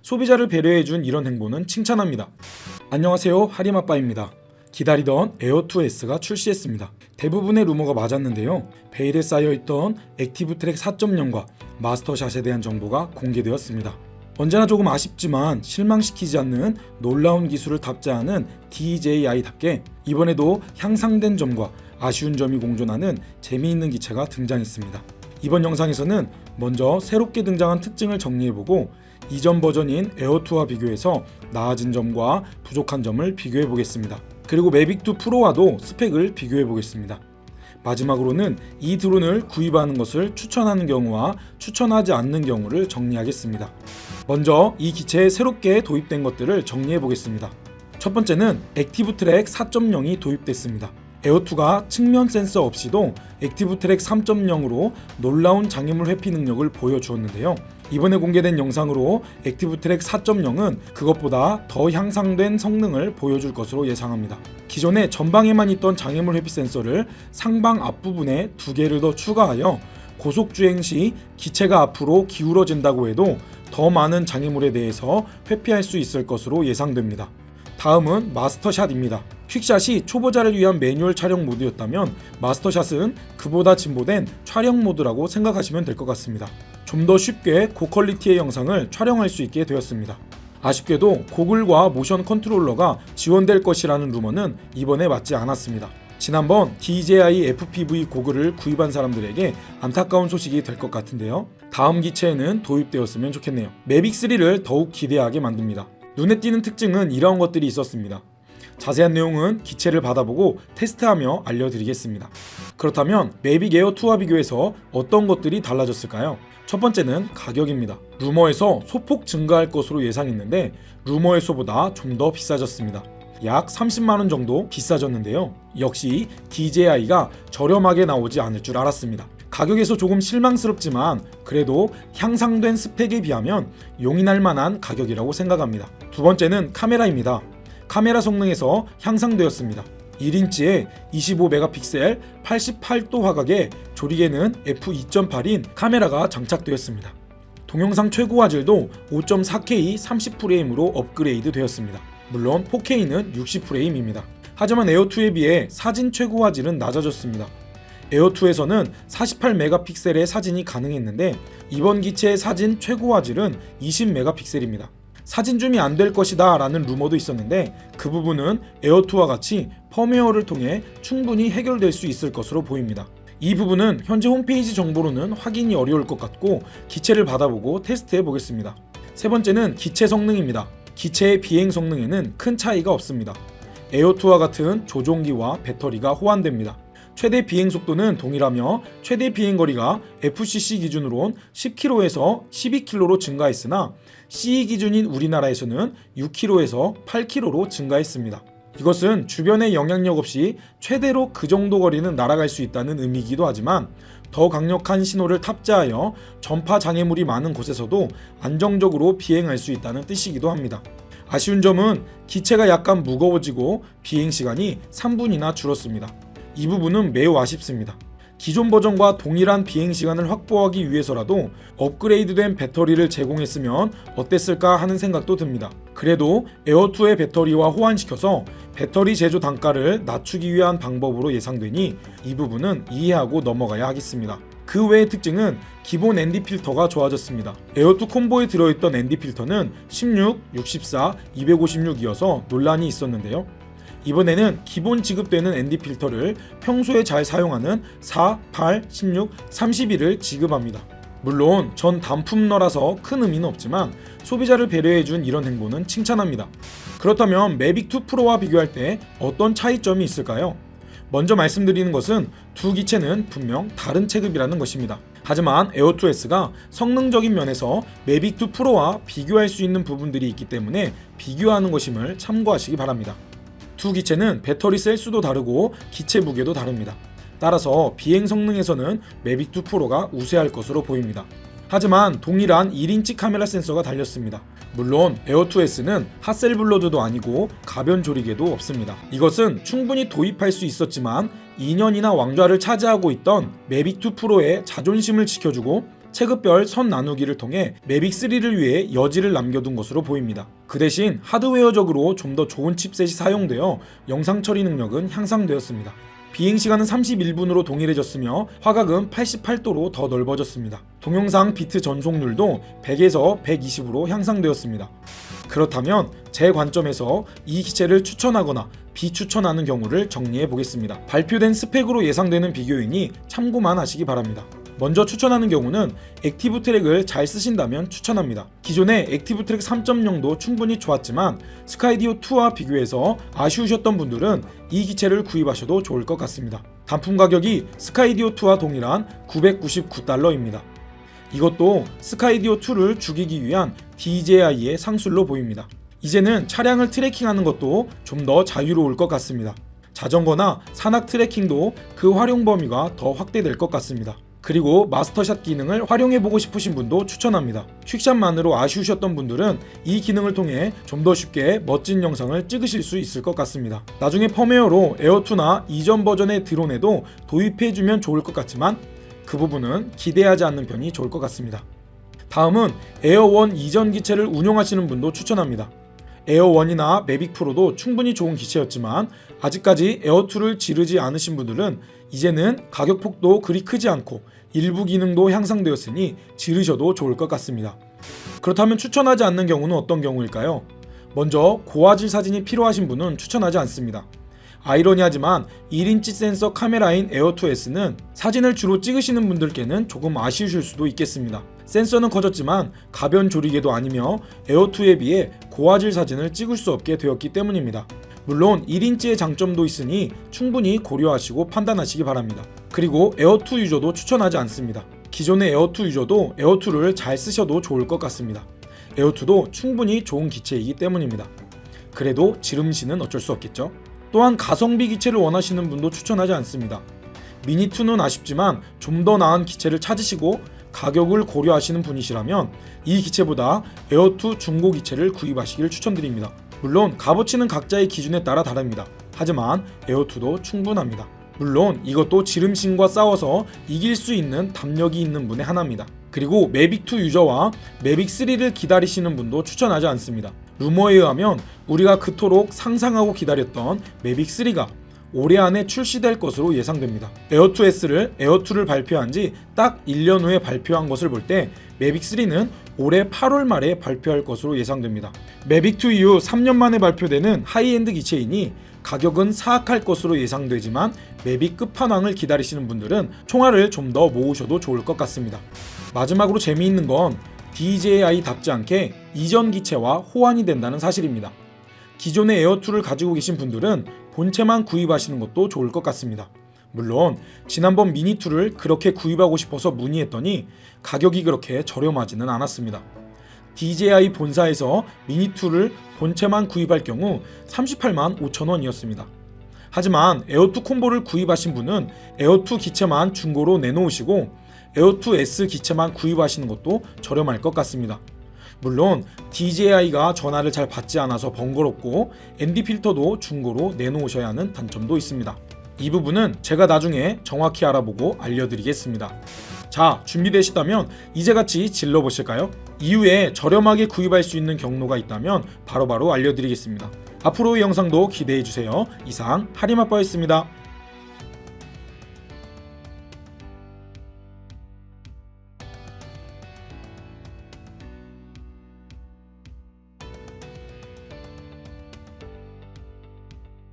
소비자를 배려해준 이런 행보는 칭찬합니다. 안녕하세요, 하림아빠입니다. 기다리던 에어2S가 출시했습니다. 대부분의 루머가 맞았는데요. 베일에 쌓여있던 액티브 트랙 4.0과 마스터샷에 대한 정보가 공개되었습니다. 언제나 조금 아쉽지만 실망시키지 않는 놀라운 기술을 탑재하는 DJI답게 이번에도 향상된 점과 아쉬운 점이 공존하는 재미있는 기체가 등장했습니다. 이번 영상에서는 먼저 새롭게 등장한 특징을 정리해보고 이전 버전인 에어2와 비교해서 나아진 점과 부족한 점을 비교해보겠습니다. 그리고 매빅2 프로와도 스펙을 비교해보겠습니다. 마지막으로는 이 드론을 구입하는 것을 추천하는 경우와 추천하지 않는 경우를 정리하겠습니다. 먼저 이 기체에 새롭게 도입된 것들을 정리해보겠습니다. 첫 번째는 액티브 트랙 4.0이 도입됐습니다. 에어2가 측면 센서 없이도 액티브 트랙 3.0으로 놀라운 장애물 회피 능력을 보여주었는데요. 이번에 공개된 영상으로 액티브 트랙 4.0은 그것보다 더 향상된 성능을 보여줄 것으로 예상합니다. 기존에 전방에만 있던 장애물 회피 센서를 상방 앞부분에 2개를 더 추가하여 고속주행 시 기체가 앞으로 기울어진다고 해도 더 많은 장애물에 대해서 회피할 수 있을 것으로 예상됩니다. 다음은 마스터샷입니다. 퀵샷이 초보자를 위한 매뉴얼 촬영 모드였다면 마스터샷은 그보다 진보된 촬영 모드라고 생각하시면 될 것 같습니다. 좀 더 쉽게 고퀄리티의 영상을 촬영할 수 있게 되었습니다. 아쉽게도 고글과 모션 컨트롤러가 지원될 것이라는 루머는 이번에 맞지 않았습니다. 지난번 DJI FPV 고글을 구입한 사람들에게 안타까운 소식이 될 것 같은데요. 다음 기체에는 도입되었으면 좋겠네요. 매빅3를 더욱 기대하게 만듭니다. 눈에 띄는 특징은 이러한 것들이 있었습니다. 자세한 내용은 기체를 받아보고 테스트하며 알려드리겠습니다. 그렇다면 매빅 에어 2와 비교해서 어떤 것들이 달라졌을까요? 첫 번째는 가격입니다. 루머에서 소폭 증가할 것으로 예상했는데 루머에서보다 좀 더 비싸졌습니다. 약 30만원 정도 비싸졌는데요. 역시 DJI가 저렴하게 나오지 않을 줄 알았습니다. 가격에서 조금 실망스럽지만 그래도 향상된 스펙에 비하면 용인할 만한 가격이라고 생각합니다. 두 번째는 카메라입니다. 카메라 성능에서 향상되었습니다. 1인치에 25메가픽셀 88도 화각에 조리개는 f2.8인 카메라가 장착되었습니다. 동영상 최고 화질도 5.4K 30프레임으로 업그레이드 되었습니다. 물론 4K는 60프레임입니다. 하지만 에어2에 비해 사진 최고 화질은 낮아졌습니다. 에어2에서는 48메가픽셀의 사진이 가능했는데 이번 기체의 사진 최고 화질은 20메가픽셀입니다. 사진 줌이 안 될 것이다 라는 루머도 있었는데 그 부분은 에어2와 같이 펌웨어를 통해 충분히 해결될 수 있을 것으로 보입니다. 이 부분은 현재 홈페이지 정보로는 확인이 어려울 것 같고 기체를 받아보고 테스트해 보겠습니다. 세 번째는 기체 성능입니다. 기체의 비행 성능에는 큰 차이가 없습니다. 에어2와 같은 조종기와 배터리가 호환됩니다. 최대 비행 속도는 동일하며 최대 비행 거리가 FCC 기준으론 10km에서 12km로 증가했으나 CE 기준인 우리나라에서는 6km에서 8km로 증가했습니다. 이것은 주변의 영향력 없이 최대로 그 정도 거리는 날아갈 수 있다는 의미이기도 하지만 더 강력한 신호를 탑재하여 전파 장애물이 많은 곳에서도 안정적으로 비행할 수 있다는 뜻이기도 합니다. 아쉬운 점은 기체가 약간 무거워지고 비행 시간이 3분이나 줄었습니다. 이 부분은 매우 아쉽습니다. 기존 버전과 동일한 비행 시간을 확보하기 위해서라도 업그레이드된 배터리를 제공했으면 어땠을까 하는 생각도 듭니다. 그래도 에어2의 배터리와 호환시켜서 배터리 제조 단가를 낮추기 위한 방법으로 예상되니 이 부분은 이해하고 넘어가야 하겠습니다. 그 외의 특징은 기본 ND 필터가 좋아졌습니다. 에어2 콤보에 들어있던 ND 필터는 16, 64, 256이어서 논란이 있었는데요. 이번에는 기본 지급되는 ND 필터를 평소에 잘 사용하는 4, 8, 16, 32를 지급합니다. 물론 전 단품러라서 큰 의미는 없지만 소비자를 배려해준 이런 행보는 칭찬합니다. 그렇다면 매빅2 프로와 비교할 때 어떤 차이점이 있을까요? 먼저 말씀드리는 것은 두 기체는 분명 다른 체급이라는 것입니다. 하지만 에어2S가 성능적인 면에서 매빅2 프로와 비교할 수 있는 부분들이 있기 때문에 비교하는 것임을 참고하시기 바랍니다. 두 기체는 배터리 셀수도 다르고 기체 무게도 다릅니다. 따라서 비행 성능에서는 매빅2 프로가 우세할 것으로 보입니다. 하지만 동일한 1인치 카메라 센서가 달렸습니다. 물론 에어2S는 핫셀 블러드도 아니고 가변 조리개도 없습니다. 이것은 충분히 도입할 수 있었지만 2년이나 왕좌를 차지하고 있던 매빅2 프로의 자존심을 지켜주고 체급별 선 나누기를 통해 매빅3를 위해 여지를 남겨둔 것으로 보입니다. 그 대신 하드웨어적으로 좀 더 좋은 칩셋이 사용되어 영상 처리 능력은 향상되었습니다. 비행시간은 31분으로 동일해졌으며 화각은 88도로 더 넓어졌습니다. 동영상 비트 전송률도 100에서 120으로 향상되었습니다. 그렇다면 제 관점에서 이 기체를 추천하거나 비추천하는 경우를 정리해 보겠습니다. 발표된 스펙으로 예상되는 비교이니 참고만 하시기 바랍니다. 먼저 추천하는 경우는 액티브 트랙을 잘 쓰신다면 추천합니다. 기존의 액티브 트랙 3.0도 충분히 좋았지만 스카이디오 2와 비교해서 아쉬우셨던 분들은 이 기체를 구입하셔도 좋을 것 같습니다. 단품 가격이 스카이디오 2와 동일한 $999입니다. 이것도 스카이디오 2를 죽이기 위한 DJI의 상술로 보입니다. 이제는 차량을 트래킹하는 것도 좀 더 자유로울 것 같습니다. 자전거나 산악 트래킹도 그 활용 범위가 더 확대될 것 같습니다. 그리고 마스터샷 기능을 활용해보고 싶으신 분도 추천합니다. 퀵샷만으로 아쉬우셨던 분들은 이 기능을 통해 좀 더 쉽게 멋진 영상을 찍으실 수 있을 것 같습니다. 나중에 펌웨어로 에어2나 이전 버전의 드론에도 도입해주면 좋을 것 같지만 그 부분은 기대하지 않는 편이 좋을 것 같습니다. 다음은 에어1 이전 기체를 운용하시는 분도 추천합니다. 에어1이나 매빅 프로도 충분히 좋은 기체였지만 아직까지 에어2를 지르지 않으신 분들은 이제는 가격폭도 그리 크지 않고 일부 기능도 향상되었으니 지르셔도 좋을 것 같습니다. 그렇다면 추천하지 않는 경우는 어떤 경우일까요? 먼저 고화질 사진이 필요하신 분은 추천하지 않습니다. 아이러니하지만 1인치 센서 카메라인 에어2S는 사진을 주로 찍으시는 분들께는 조금 아쉬우실 수도 있겠습니다. 센서는 커졌지만 가변 조리개도 아니며 에어2에 비해 고화질 사진을 찍을 수 없게 되었기 때문입니다. 물론 1인치의 장점도 있으니 충분히 고려하시고 판단하시기 바랍니다. 그리고 에어2 유저도 추천하지 않습니다. 기존의 에어2 유저도 에어2를 잘 쓰셔도 좋을 것 같습니다. 에어2도 충분히 좋은 기체이기 때문입니다. 그래도 지름신은 어쩔 수 없겠죠? 또한 가성비 기체를 원하시는 분도 추천하지 않습니다. 미니2는 아쉽지만 좀 더 나은 기체를 찾으시고 가격을 고려하시는 분이시라면 이 기체보다 에어2 중고 기체를 구입하시길 추천드립니다. 물론 값어치는 각자의 기준에 따라 다릅니다. 하지만 에어2도 충분합니다. 물론 이것도 지름신과 싸워서 이길 수 있는 담력이 있는 분의 하나입니다. 그리고 매빅2 유저와 매빅3를 기다리시는 분도 추천하지 않습니다. 루머에 의하면 우리가 그토록 상상하고 기다렸던 매빅3가 올해 안에 출시될 것으로 예상됩니다. 에어2S를 발표한 지 딱 1년 후에 발표한 것을 볼 때 매빅3는 올해 8월 말에 발표할 것으로 예상됩니다. 매빅2 이후 3년 만에 발표되는 하이엔드 기체이니 가격은 사악할 것으로 예상되지만 매빅 끝판왕을 기다리시는 분들은 총알을 좀 더 모으셔도 좋을 것 같습니다. 마지막으로 재미있는 건 DJI답지 않게 이전 기체와 호환이 된다는 사실입니다. 기존의 에어2를 가지고 계신 분들은 본체만 구입하시는 것도 좋을 것 같습니다. 물론 지난번 미니2를 그렇게 구입하고 싶어서 문의했더니 가격이 그렇게 저렴하지는 않았습니다. DJI 본사에서 미니2를 본체만 구입할 경우 38만 5천원이었습니다. 하지만 에어2 콤보를 구입하신 분은 에어2 기체만 중고로 내놓으시고 에어2S 기체만 구입하시는 것도 저렴할 것 같습니다. 물론 DJI가 전화를 잘 받지 않아서 번거롭고 ND 필터도 중고로 내놓으셔야 하는 단점도 있습니다. 이 부분은 제가 나중에 정확히 알아보고 알려드리겠습니다. 자, 준비되시다면 이제같이 질러보실까요? 이후에 저렴하게 구입할 수 있는 경로가 있다면 바로바로 알려드리겠습니다. 앞으로의 영상도 기대해주세요. 이상 하림아빠였습니다.